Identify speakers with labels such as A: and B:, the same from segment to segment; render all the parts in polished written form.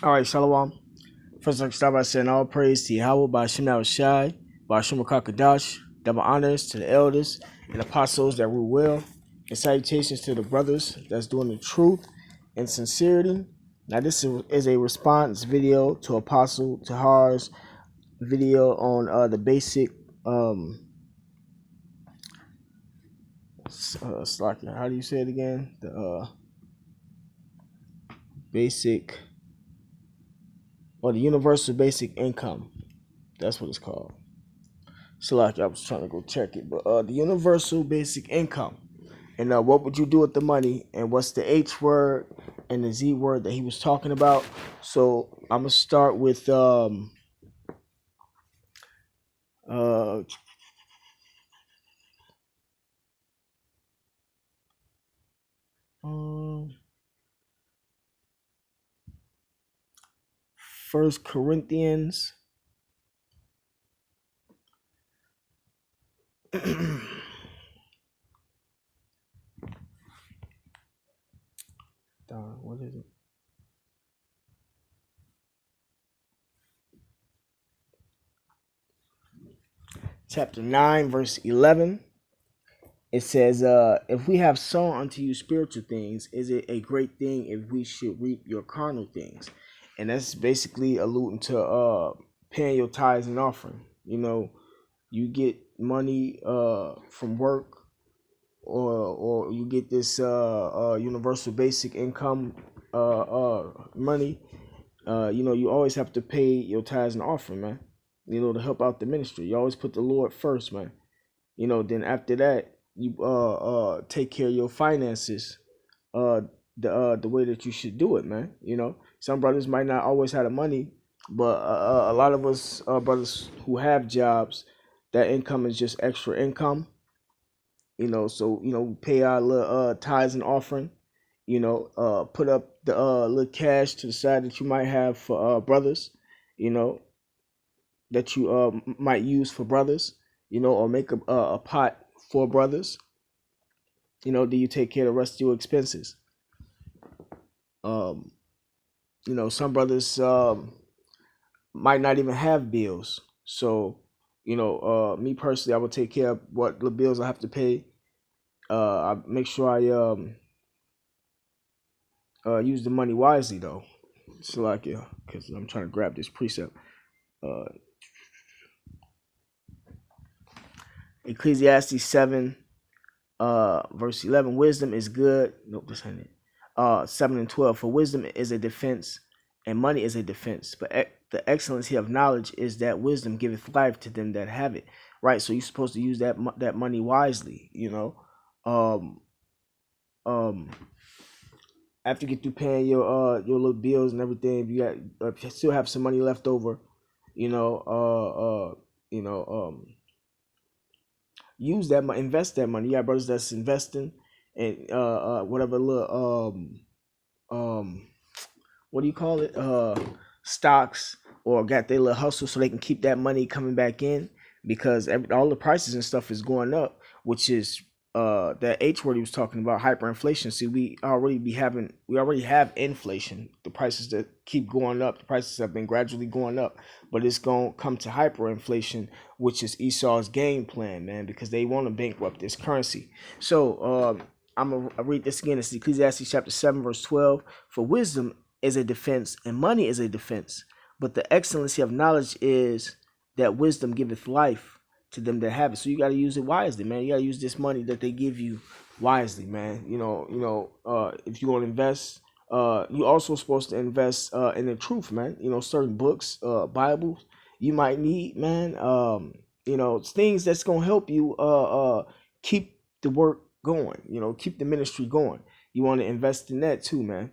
A: All right, Shalom. First, I can start by saying all praise to Yahweh, by Hashem Shai, by Hashem Kakadash, double honors to the elders and apostles that rule well, and salutations to the brothers that's doing the truth and sincerity. Now, this is a response video to Apostle Tahar's video on the basic, how do you say it again? The basic, or the universal basic income. That's what it's called. So like I was trying to go check it, but the universal basic income, and what would you do with the money, and what's the H word and the Z word that he was talking about. So I'm gonna start with uh um, First Corinthians. What is it? Chapter 9, verse 11. It says, if we have sown unto you spiritual things, is it a great thing if we should reap your carnal things? And that's basically alluding to paying your tithes and offering. You know, you get money from work, or you get this universal basic income money. You always have to pay your tithes and offering, man. To help out the ministry. You always put the Lord first, man. Then after that, you take care of your finances the way that you should do it, man. Some brothers might not always have the money, but a lot of us brothers who have jobs, that income is just extra income. So we pay our little tithes and offering. Put up the little cash to the side that you might have for brothers. You know that you might use for brothers. Or make a pot for brothers. Do you take care of the rest of your expenses? Um, some brothers might not even have bills. So, me personally, I would take care of what the bills I have to pay. I make sure I use the money wisely, though. So, like, yeah, because I'm trying to grab this precept. Uh, Ecclesiastes 7, verse 11. Wisdom is good. Nope, this ain't it. 7 and 12. For wisdom is a defense, and money is a defense. But the excellency of knowledge is that wisdom giveth life to them that have it. Right. So you're supposed to use that money wisely. Um, um, After you get through paying your little bills and everything, if you still have some money left over, you know, uh, uh, you know, use that money, invest that money. You got brothers that's investing and whatever little um what do you call it, stocks, or got their little hustle so they can keep that money coming back in, because all the prices and stuff is going up, which is that H word he was talking about, hyperinflation. See, we already have inflation. The prices that keep going up, the prices have been gradually going up, but it's gonna come to hyperinflation, which is Esau's game plan, man, because they want to bankrupt this currency. So I'm gonna read this again. It's Ecclesiastes chapter 7, verse 12. For wisdom is a defense, and money is a defense. But the excellency of knowledge is that wisdom giveth life to them that have it. So you got to use it wisely, man. You got to use this money that they give you wisely, man. If you want to invest, you also supposed to invest in the truth, man. Certain books, Bibles you might need, man. Things that's gonna help you keep the work going. Keep the ministry going. You want to invest in that too, man.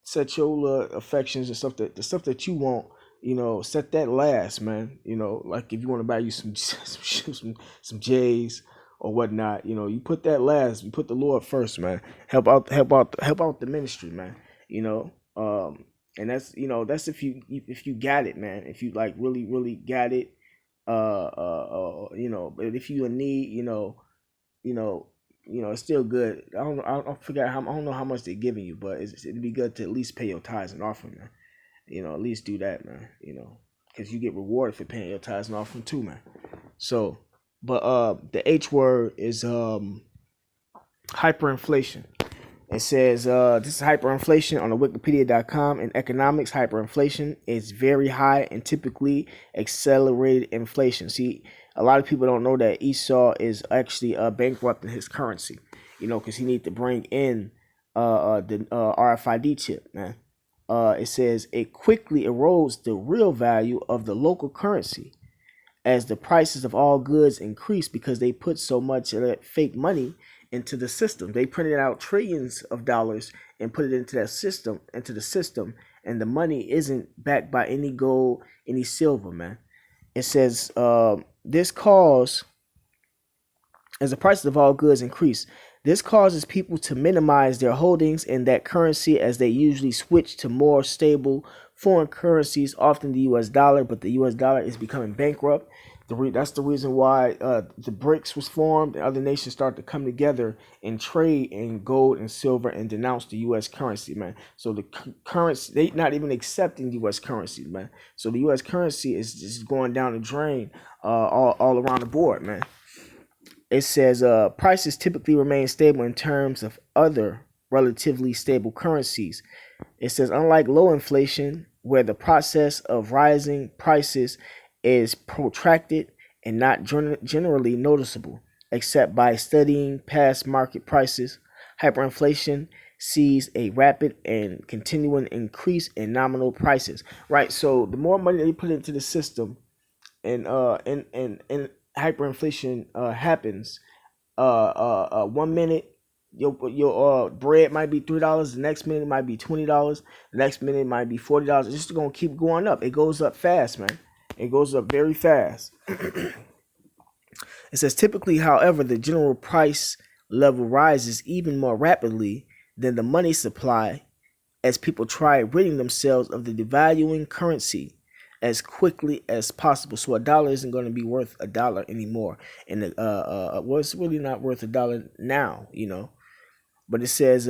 A: Set your affections and the stuff that you want. Set that last, man. Like if you want to buy you some some J's or whatnot, you put that last. You put the Lord first, man. Help out the ministry, man. And that's if you got it, man. If you like really got it, but if you in need, you know, it's still good. I forget how I don't know how much they're giving you, but it'd be good to at least pay your tithes and offering, man. At least do that, man. Because you get rewarded for paying your tithes and offering too, man. So, but the H word is hyperinflation. It says this is hyperinflation on the Wikipedia.com. In economics, hyperinflation is very high and typically accelerated inflation. See, a lot of people don't know that Esau is actually bankrupting his currency, because he needs to bring in the RFID chip, man. It says it quickly erodes the real value of the local currency as the prices of all goods increase because they put so much of that fake money into the system. They printed out trillions of dollars and put it into the system, and the money isn't backed by any gold, any silver, man. It says this cause as the prices of all goods increase. This causes people to minimize their holdings in that currency as they usually switch to more stable foreign currencies, often the US dollar, but the US dollar is becoming bankrupt. That's the reason why the BRICS was formed and other nations start to come together and trade in gold and silver and denounce the US currency, man. So the currency, they not even accepting US currency, man. So the US currency is just going down the drain all around the board, man. It says prices typically remain stable in terms of other relatively stable currencies. It says unlike low inflation, where the process of rising prices is protracted and not generally noticeable, except by studying past market prices, hyperinflation sees a rapid and continuing increase in nominal prices. Right. So the more money they put into the system, and hyperinflation happens, 1 minute your bread might be $3, the next minute it might be $20, the next minute it might be $40. It's just gonna keep going up. It goes up fast, man. It goes up very fast. It says typically, however, the general price level rises even more rapidly than the money supply as people try ridding themselves of the devaluing currency as quickly as possible. So a dollar isn't going to be worth a dollar anymore, and well, it's really not worth a dollar now, But it says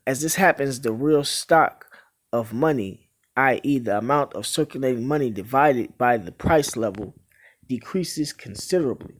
A: as this happens, the real stock of money, i.e., the amount of circulating money divided by the price level, decreases considerably.